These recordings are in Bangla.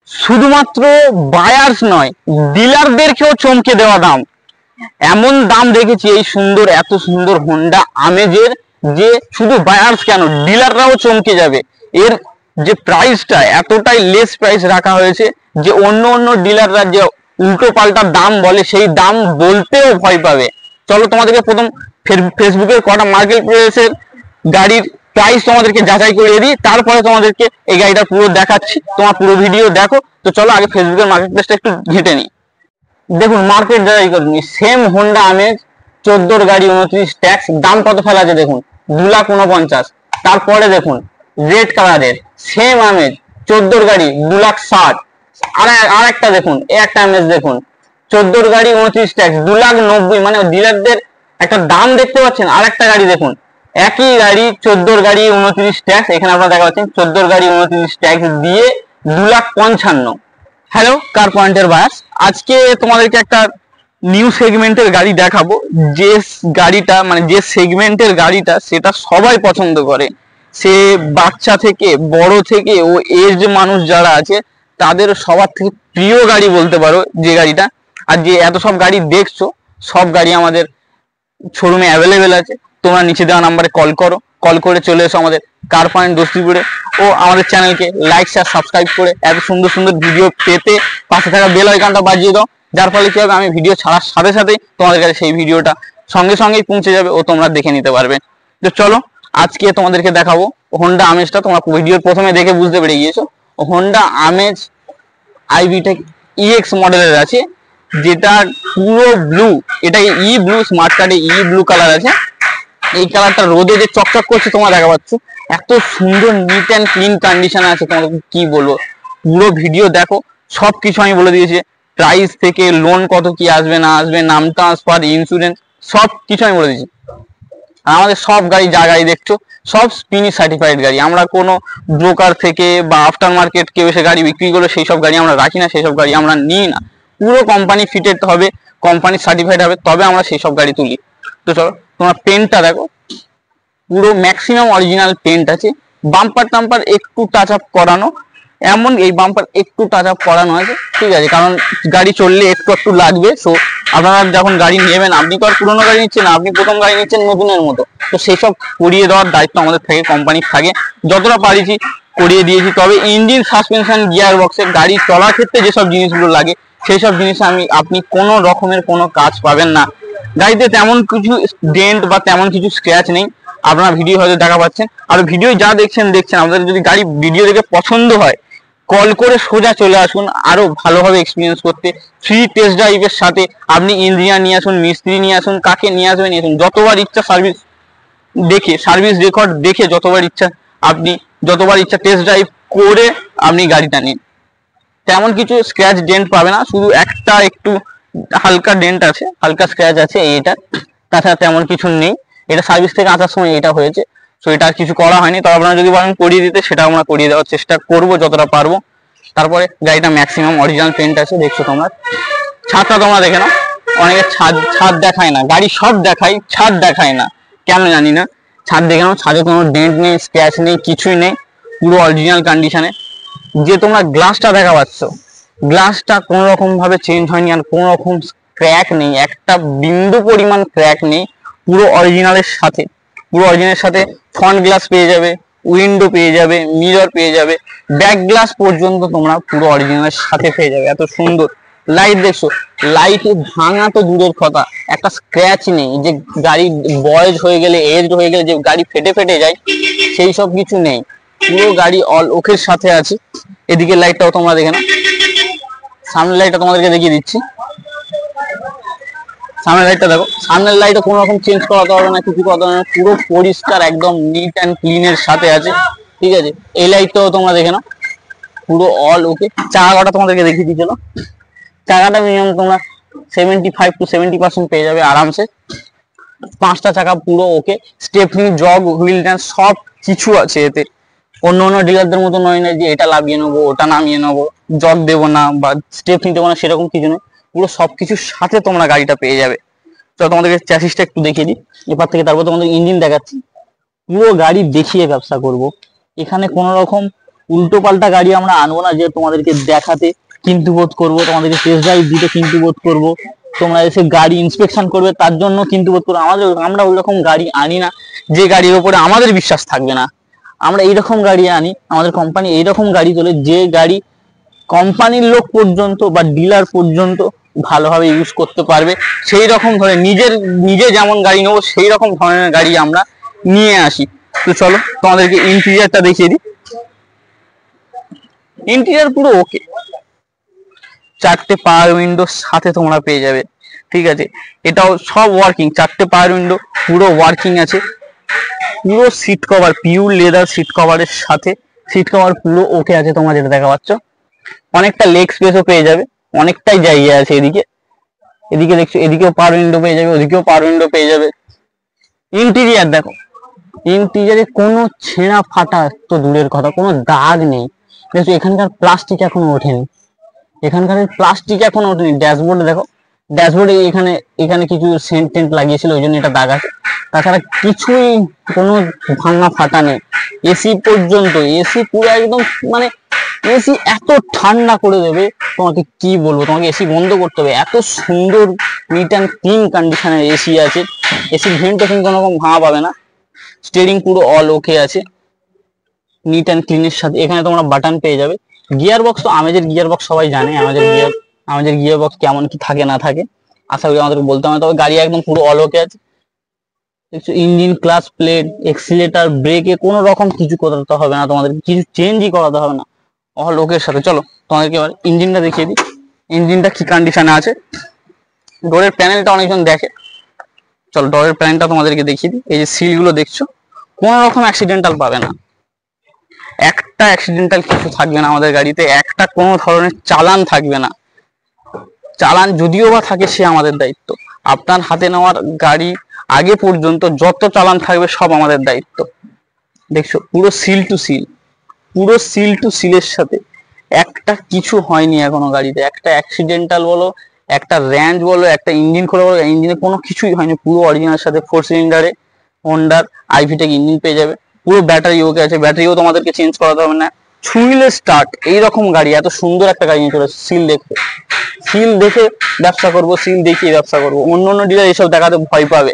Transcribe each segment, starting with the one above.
শুধুমাত্র বায়ার্স নয়, ডিলারদেরকেও চমকে দেওয়া দাম। এমন দাম দেখেছি এই সুন্দর, এত সুন্দর হোন্ডা আমেজের, যে শুধু বায়ার্স কেন, ডিলাররাও চমকে যাবে। এর যে প্রাইসটা এতটাই লেস প্রাইস রাখা হয়েছে যে অন্য অন্য ডিলাররা যে উল্টো পাল্টা দাম বলে সেই দাম বলতেও ভয় পাবে। চলো তোমাদেরকে প্রথম ফেসবুকের কটা মার্কেট প্লেসের গাড়ির প্রাইস তোমাদেরকে যাচাই করে দিই, তারপরে তোমাদেরকে এই গাড়িটা পুরো দেখাচ্ছি। তোমার পুরো ভিডিও দেখো। তো চলো আগে ফেসবুকের মার্কেট প্লেসটা একটু ঘেঁটে নিই। দেখুন মার্কেট যাচাই করে নিই। সেম হোন্ডা আমেজ 14 গাড়ি 29 ট্যাক্স, দাম কত ফেলা আছে দেখুন, 2,49,000। তারপরে দেখুন রেড কালারের সেম আমেজ 14 গাড়ি 2,60,000। আর একটা দেখুন, এই একটা আমেজ দেখুন 14 গাড়ি 29 ট্যাক্স 2,90,000। মানে ডিলারদের একটা দাম দেখতে পাচ্ছেন। আর একটা গাড়ি দেখুন, একই গাড়ি 14 গাড়ি 29 ট্যাক্স, এখানে আপনারা দেখা পাচ্ছেন 14 গাড়ি 29 ট্যাক্স দিয়ে 2,55,000। হ্যালো কার পয়েন্টের বায়ার্স, আজকে তোমাদেরকে একটা নিউ সেগমেন্টের গাড়ি দেখাবো। যে গাড়িটা মানে যে সেগমেন্টের গাড়িটা সেটা সবাই পছন্দ করে। সে বাচ্চা থেকে বড় থেকে ও এজ মানুষ যারা আছে তাদের সবার থেকে প্রিয় গাড়ি বলতে পারো যে গাড়িটা। আর যে এত সব গাড়ি দেখছো, সব গাড়ি আমাদের শোরুমে অ্যাভেলেবেল আছে। তোমরা নিচে দেওয়া নাম্বারে কল করো, কল করে চলে এসো আমাদের কার পয়েন্ট দোস্তিপুরে। ও আমাদের চ্যানেলকে লাইক শেয়ার সাবস্ক্রাইব করে এত সুন্দর সুন্দর ভিডিও পেতে পাশে থাকা বেল আইকনটা বাজিয়ে দাও, যার ফলে কি হবে, আমি ভিডিও ছাড়ার সাথে সাথেই তোমাদের কাছে সেই ভিডিওটা সঙ্গে সঙ্গেই পৌঁছে যাবে ও তোমরা দেখে নিতে পারবে। তো চলো আজকে তোমাদেরকে দেখাবো হোন্ডা আমেজটা। তোমরা ভিডিওর প্রথমে দেখে বুঝতে পেরে গিয়েছো হোন্ডা আমেজ আইভিটেক ইএক্স মডেলের আছে, যেটা পুরো ব্লু। এটা ই ব্লু, স্মার্ট কার্ডে ই ব্লু কালার আছে। এই কালারটা রোদে যে চকচক করছে তোমরা দেখা পাচ্ছ, এত সুন্দর নিট অ্যান্ড ক্লিন কন্ডিশনে আছে, তোমাদেরকে কি বলবো। পুরো ভিডিও দেখো, সবকিছু আমি বলে দিয়েছি। প্রাইস থেকে লোন কত কি আসবে না আসবে, নাম ট্রান্সফার, ইন্স্যুরেন্স, সব কিছু আমি বলে দিয়েছি। আর আমাদের সব গাড়ি যা গাড়ি দেখছো সব স্পিনি সার্টিফাইড গাড়ি। আমরা কোনো ব্রোকার থেকে বা আফটার মার্কেট কেউ এসে গাড়ি বিক্রি করলে সেই সব গাড়ি আমরা রাখি না, সেই সব গাড়ি আমরা নিই না। পুরো কোম্পানি ফিটেড হবে, কোম্পানি সার্টিফাইড হবে, তবে আমরা সেই সব গাড়ি তুলি। তো চলো তোমার পেন্টটা দেখো, পুরো ম্যাক্সিমাম অরিজিনাল পেন্ট আছে। বাম্পার টাম্পার একটু টাচ আপ করানো, এমন এই বাম্পার একটু টাচ আপ করানো আছে, ঠিক আছে, কারণ গাড়ি চললে একটু একটু লাগবে। সো আপনারা যখন গাড়ি নেবেন, আপনি তো আর পুরোনো গাড়ি নিচ্ছেন না, আপনি প্রথম গাড়ি নিচ্ছেন নতুনের মতো। তো সেই সব করিয়ে দেওয়ার দায়িত্ব আমাদের থেকে, কোম্পানির থাকে। যতটা পারিছি করিয়ে দিয়েছি। তবে ইঞ্জিন, সাসপেনশন, গিয়ার বক্সের গাড়ি চলার ক্ষেত্রে যেসব জিনিসগুলো লাগে সেই সব জিনিস আপনি কোনো রকমের কোনো কাজ পাবেন না। গাড়িতে তেমন কিছু ডেন্ট বা তেমন কিছু স্ক্র্যাচ নেই, আপনারা ভিডিও হয়তো দেখা পাচ্ছেন। আর ভিডিও যা দেখছেন আপনাদের যদি গাড়ি ভিডিও দেখে পছন্দ হয়, কল করে সোজা চলে আসুন আরো ভালোভাবে এক্সপিরিয়েন্স করতে। ফ্রি টেস্ট ড্রাইভের সাথে আপনি ইঞ্জিনিয়ার নিয়ে আসুন, মিস্ত্রি নিয়ে আসুন, কাকে নিয়ে আসবেন নিয়ে আসুন। যতবার ইচ্ছা সার্ভিস দেখে, সার্ভিস রেকর্ড দেখে যতবার ইচ্ছা টেস্ট ড্রাইভ করে আপনি গাড়িটা নিন। তেমন কিছু স্ক্র্যাচ ডেন্ট পাবে না, শুধু একটা একটু হালকা ডেন্ট আছে, হালকা স্ক্র্যাচ আছে এইটা, তাছাড়া তেমন কিছু নেই। এটা সার্ভিস থেকে আসার সময় এটা হয়েছে, সো এটা আর কিছু করা হয়নি। তবে আপনারা যদি বলেন করিয়ে দিতে, সেটা আমরা করিয়ে দেওয়ার চেষ্টা করব যতটা পারবো। তারপরে গাড়িটা ম্যাক্সিমাম অরিজিনাল পেন্ট আছে, দেখছো তোমরা। ছাদটা তোমরা দেখে নাও, অনেকে ছাদ দেখায় না, গাড়ি সব দেখায়, ছাদ দেখায় না কেন জানি না। ছাদ দেখে নাও, ছাদে কোনো ডেন্ট নেই, স্ক্র্যাচ নেই, কিছুই নেই, পুরো অরিজিনাল কন্ডিশনে। যে তোমরা গ্লাসটা দেখা পাচ্ছ, গ্লাসটা কোনো রকম ভাবে চেঞ্জ হয়নি, আর কোনো রকম ক্র্যাক নেই, একটা বিন্দু পরিমাণ ক্র্যাক নেই। পুরো অরিজিনালের সাথে, পুরো অরিজিনালের সাথে ফ্রন্ট গ্লাস পেয়ে যাবে, উইন্ডো পেয়ে যাবে, মিরর পেয়ে যাবে, ব্যাক গ্লাস পর্যন্ত তোমরা পুরো অরিজিনালের সাথে পেয়ে যাবে। এত সুন্দর লাইট দেখছো, লাইটে ভাঙা তো দূরের কথা, একটা স্ক্র্যাচ নেই। যে গাড়ি বয়স হয়ে গেলে, এজড হয়ে গেলে যে গাড়ি ফেটে ফেটে যায়, সেই সব কিছু নেই। পুরো গাড়ি অল ওকের সাথে আছে। এদিকে লাইটটাও তোমরা দেখে নাও, সামনের লাইটটা তোমাদেরকে দেখিয়ে দিচ্ছি। সামনের লাইটটা দেখো, সামনের লাইটে কোনো রকম চেঞ্জ করাতে হবে না, কিছু করাতে হবে না, পুরো পরিষ্কার একদম নিট অ্যান্ড ক্লিনের সাথে আছে, ঠিক আছে। এই লাইটটাও তোমরা দেখে নাও, পুরো অল ওকে। চাকাটা তোমাদেরকে দেখিয়ে দিচ্ছিল, চাকাটা মিনিমাম তোমরা 75 to 70% পেয়ে যাবে আরামসে। 5টা চাকা পুরো ওকে, স্টেপনি, জগ, হুইল ড্যান্স সব কিছু আছে এতে। অন্য অন্য ডিলারদের মতো নয় না যে এটা লাভিয়ে নেবো, ওটা নামিয়ে নেবো, জগ দেবো না বা স্টেপনি দেবো না, সেরকম কিছু নয়। পুরো সবকিছুর সাথে তোমরা গাড়িটা পেয়ে যাবে। তো তোমাদেরকে চ্যাসিসটা একটু দেখিয়ে দিই এবার থেকে, তারপর তোমাদের ইঞ্জিন দেখাচ্ছি। পুরো গাড়ি দেখিয়ে ব্যবসা করব, এখানে কোনো রকম উল্টো পাল্টা গাড়ি আমরা আনবো না যে তোমাদেরকে দেখাতে কিন্তু বোধ করবো, তোমাদেরকে টেস্ট ড্রাইভ দিতে কিন্তু বোধ করবো, তোমরা এসে গাড়ি ইন্সপেকশন করবে তার জন্য কিন্তু বোধ করবো। আমরা ওইরকম গাড়ি আনি না যে গাড়ির উপরে আমাদের বিশ্বাস থাকবে না। আমরা এইরকম গাড়ি আনি, আমাদের কোম্পানি এইরকম গাড়ি তোলে যে গাড়ি কোম্পানির লোক পর্যন্ত বা ডিলার পর্যন্ত ভালোভাবে ইউজ করতে পারবে। সেই রকম ধরে নিজে যেমন গাড়ি নেবো সেই রকম ধরনের গাড়ি আমরা নিয়ে আসি। তো চলো তোমাদেরকে ইন্টেরিয়রটা দেখিয়ে দিই। ইন্টেরিয়র পুরো ওকে, 4টে পাওয়ার উইন্ডোর সাথে তোমরা পেয়ে যাবে, ঠিক আছে। এটাও সব ওয়ার্কিং, 4টে পাওয়ার উইন্ডো পুরো ওয়ার্কিং আছে। পুরো seat cover pure leather seat কভারের সাথে, সিট কভার পুরো ওকে আছে। তোমরা যেটা দেখা পাচ্ছ অনেকটা লেগ স্পেসও পেয়ে যাবে, অনেকটাই জায়গা আছে। এদিকে দেখছো, এদিকেও পাওয়ার উইন্ডো পেয়ে যাবে, ওদিকেও পাওয়ার উইন্ডো পেয়ে যাবে। ইন্টেরিয়ার দেখো, ইন্টেরিয়ারে কোনো ছেঁড়া ফাটা তো দূরের কথা, কোনো দাগ নেই। দেখো এখানকার প্লাস্টিক এখনো ওঠেনি, ড্যাশবোর্ডে দেখো, ড্যাশবোর্ডে এখানে কিছু সেন্ট টেন্ট লাগিয়েছিল ওই জন্য এটা দাগ আছে, তাছাড়া কিছুই কোনো ভাঙা ফাটা নেই। এসি পর্যন্ত, এসি পুরো একদম মানে এসি এত ঠান্ডা করে দেবে তোমাকে কি বলবো, তোমাকে এসি বন্ধ করতে হবে, এত সুন্দর নিট অ্যান্ড ক্লিন কন্ডিশনের এসি আছে। এসির ভেন্টিলেশন কোনো রকম ভাঙা পাবে না। স্টিয়ারিং পুরো অল ওকে আছে, নিট অ্যান্ড ক্লিনের সাথে। এখানে তোমরা বাটন পেয়ে যাবে। গিয়ার বক্স তো আমেজের গিয়ার বক্স সবাই জানে, আমাদের গিয়ার বক্স কেমন কি থাকে না থাকে আশা করি আমাদেরকে বলতে হবে, তবে গাড়ি একদম পুরো অল ওকে আছে। দেখছো ইঞ্জিন, ক্লাচ প্লেট, এক্সিলেটার, ব্রেকে কোনো রকম কিছু করাতে হবে না, তোমাদের কিছু চেঞ্জই করাতে হবে না, অল ওকের সাথে। চলো তোমাদেরকে এবার ইঞ্জিনটা দেখিয়ে দিই, ইঞ্জিনটা কি কন্ডিশনে আছে। ডোরের প্যানেলটা অনেকজন দেখে, চলো ডোরের প্যানেলটা তোমাদেরকে দেখিয়ে দিই। এই যে সিলগুলো দেখছো, কোনো রকম অ্যাক্সিডেন্টাল পাবে না, একটা অ্যাক্সিডেন্টাল কিছু থাকবে না আমাদের গাড়িতে, একটা কোনো ধরনের চালান থাকবে না। চালান যদিও বা থাকে সে আমাদের দায়িত্ব। আপনার হাতে নেওয়ার গাড়ি আগে পর্যন্ত যত চালান থাকবে সব আমাদের দায়িত্ব। দেখছো পুরো সিল টু সিল, পুরো সিল টু সিলের সাথে, একটা কিছু হয়নি এখনো গাড়িতে। একটা অ্যাক্সিডেন্টাল বলো, একটা র্যাঞ্চ বলো, একটা ইঞ্জিন খোলা বলো, ইঞ্জিনে কোনো কিছুই হয়নি, পুরো অরিজিনাল সাথে। 4 সিলিন্ডারে হোন্ডার আইভিটেক ইঞ্জিন পেয়ে যাবে। পুরো ব্যাটারি ওকে আছে, ব্যাটারিও তোমাদেরকে চেঞ্জ করাতে হবে না। ছুঁইলে স্টার্ট, এইরকম গাড়ি, এত সুন্দর একটা গাড়ি নিয়ে চলে। সিল দেখে ব্যবসা করব, সিল দেখিয়ে ব্যবসা করব। অন্য ডিলার এসব দেখাতে ভয় পাবে,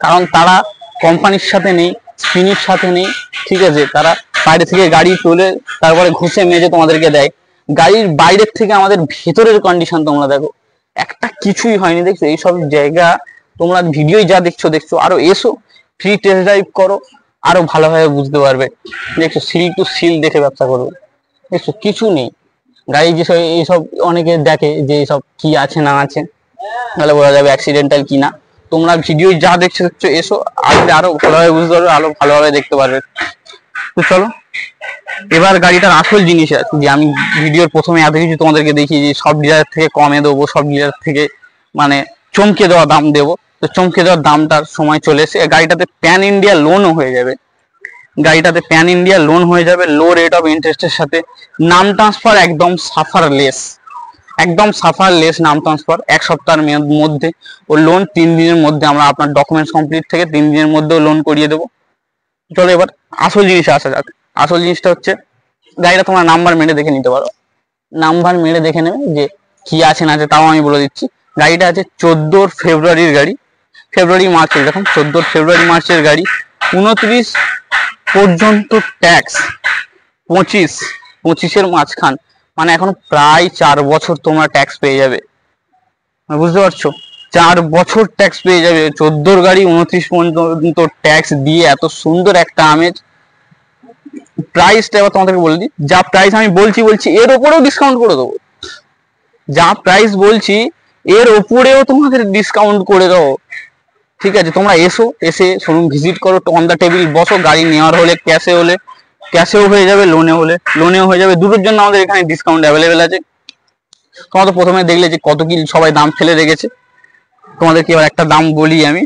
কারণ তারা কোম্পানির সাথে নেই, স্পিনের সাথে নেই, ঠিক আছে। তারা বাইরে থেকে গাড়ি তোলে, তারপরে ঘষে মেজে তোমাদেরকে দেয়। গাড়ির বাইরের থেকে আমাদের ভেতরের কন্ডিশন তোমরা দেখো, একটা কিছুই হয়নি। দেখছো এইসব জায়গা তোমরা ভিডিও যা দেখছো, আরো এসো, ফ্রি টেস্ট ড্রাইভ করো, আরো ভালোভাবে বুঝতে পারবে। দেখছো সিল টু সিল দেখে ব্যবসা করবে। দেখছো কিছু নেই গাড়ি, যেসব এইসব অনেকে দেখে যে এইসব কি আছে না আছে, তাহলে বোঝা যাবে অ্যাক্সিডেন্টাল কি না। তোমরা ভিডিও যা দেখছো এসো, আসলে আরো ভালোভাবে বুঝতে পারবে, আরো ভালোভাবে দেখতে পারবে। তো চলো এবার গাড়িটার আসল জিনিস আছে, যে আমি ভিডিওর প্রথমে এত কিছু তোমাদেরকে দেখি যে সব ডিলার থেকে কমে দেবো, সব ডিলার থেকে মানে চমকে দেওয়া দাম দেবো। তো চমকে দেওয়ার দামটার সময় চলে এসে, গাড়িটাতে প্যান ইন্ডিয়া লোনও হয়ে যাবে, গাড়িটাতে প্যান ইন্ডিয়া লোন হয়ে যাবে, লো রেট অফ ইন্টারেস্টের সাথে। নাম ট্রান্সফার একদম সাফারলেস, একদম সাফারলেস নাম ট্রান্সফার। 1 সপ্তাহের মধ্যে ও লোন, 3 দিনের মধ্যে আমরা আপনার ডকুমেন্টস কমপ্লিট থেকে 3 দিনের মধ্যেও লোন করিয়ে দেবো। চলো এবার আসল জিনিসে আসা যাক। আসল জিনিসটা হচ্ছে গাড়িটা তোমরা নাম্বার মেরে দেখে নিতে পারো, নাম্বার মেরে দেখে নেবে যে কি আছে না আছে, তাও আমি বলে দিচ্ছি। গাড়িটা আছে 14 ফেব্রুয়ারির গাড়ি, ফেব্রুয়ারি মার্চের, দেখুন 14 ফেব্রুয়ারি মার্চের গাড়ি। 29 পর্যন্ত ট্যাক্স, 25-এর মাঝখান, মানে এখন প্রায় 4 বছর তোমরা ট্যাক্স পেয়ে যাবে, বুঝতে পারছো? 4 বছর ট্যাক্স পেয়ে যাবে। 14 গাড়ি 29 পর্যন্ত ট্যাক্স দিয়ে এত সুন্দর একটা আমেজ। প্রাইসটা এবার তোমাদেরকে বলে দিই, যা প্রাইস আমি বলছি এর ওপরেও ডিসকাউন্ট করে দেবো। যা প্রাইস বলছি এর ওপরেও তোমাদের ডিসকাউন্ট করে দেবো, ঠিক আছে। তোমরা এসে শোরুম ভিজিট করো, অন দ্য টেবিল বসো। গাড়ি নেওয়ার হলে ক্যাশেও হয়ে যাবে, লোনেও হয়ে যাবে। দুটোর জন্য আমাদের এখানে ডিসকাউন্ট অ্যাভেলেবেল আছে। তোমরা তো প্রথমে দেখলে যে কত কি সবাই দাম ফেলে রেখেছে, তোমাদেরকে এবার একটা দাম বলি আমি।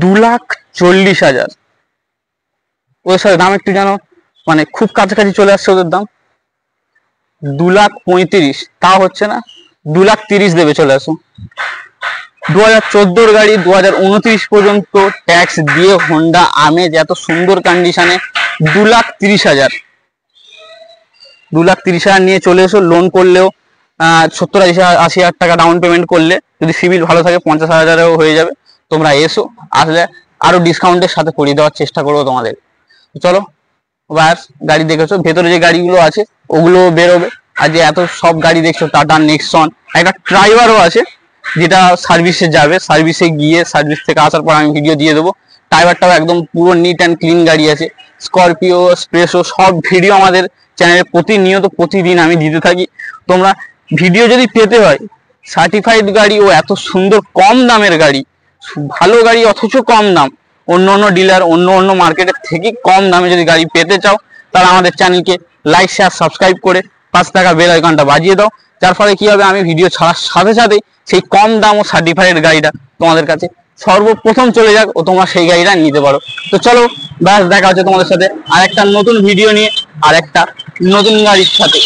2,40,000 ওদের সাথে দাম একটু যেন মানে খুব কাছাকাছি চলে আসছে ওদের দাম। 2,35,000 তাও হচ্ছে না, 2,30,000 দেবে, চলে আসো। 2014 গাড়ি 2029 পর্যন্ত ট্যাক্স দিয়ে হোন্ডা আমেজ এত সুন্দর কন্ডিশনে 2,30,000। 2,30,000 নিয়ে চলে এসো। লোন করলেও 70-80,000 টাকা ডাউন পেমেন্ট করলে যদি সিভিল ভালো থাকে 50,000-এও হয়ে যাবে। তোমরা এসো, আসলে আরো ডিসকাউন্টের সাথে করিয়ে দেওয়ার চেষ্টা করবো তোমাদের। চলো বাস, গাড়ি দেখেছো, ভেতরে যে গাড়িগুলো আছে ওগুলো বেরোবে। আর যে এত সব গাড়ি দেখছো, টাটা নেক্সন, একটা ড্রাইভারও আছে যেটা সার্ভিসে যাবে। সার্ভিসে গিয়ে সার্ভিস থেকে আসার পর আমি ভিডিও দিয়ে দেবো। ড্রাইভারটাও একদম পুরো নিট অ্যান্ড ক্লিন গাড়ি আছে। স্করপিও, এক্সপ্রেসও সব ভিডিও আমাদের চ্যানেলে প্রতিনিয়ত প্রতিদিন আমি দিতে থাকি। তোমরা ভিডিও যদি পেতে হয়, সার্টিফাইড গাড়ি ও এত সুন্দর কম দামের গাড়ি, ভালো গাড়ি অথচ কম দাম, অন্য অন্য ডিলার অন্য মার্কেটের থেকে কম দামে যদি গাড়ি পেতে চাও, তাহলে আমাদের চ্যানেলকে লাইক শেয়ার সাবস্ক্রাইব করে 5 টাকা বেল আইকনটা বাজিয়ে দাও। যার ফলে কি হবে, আমি ভিডিও ছাড়ার সাথে সাথে সেই কম দাম ও সার্টিফাইড গাড়িটা তোমাদের কাছে সর্বপ্রথম চলে যাক ও তোমরা সেই গাড়িটা নিতে পারো। তো চলো ব্যাস, দেখা হচ্ছে তোমাদের সাথে আরেকটা নতুন ভিডিও নিয়ে, আরেকটা নতুন গাড়ির সাথে।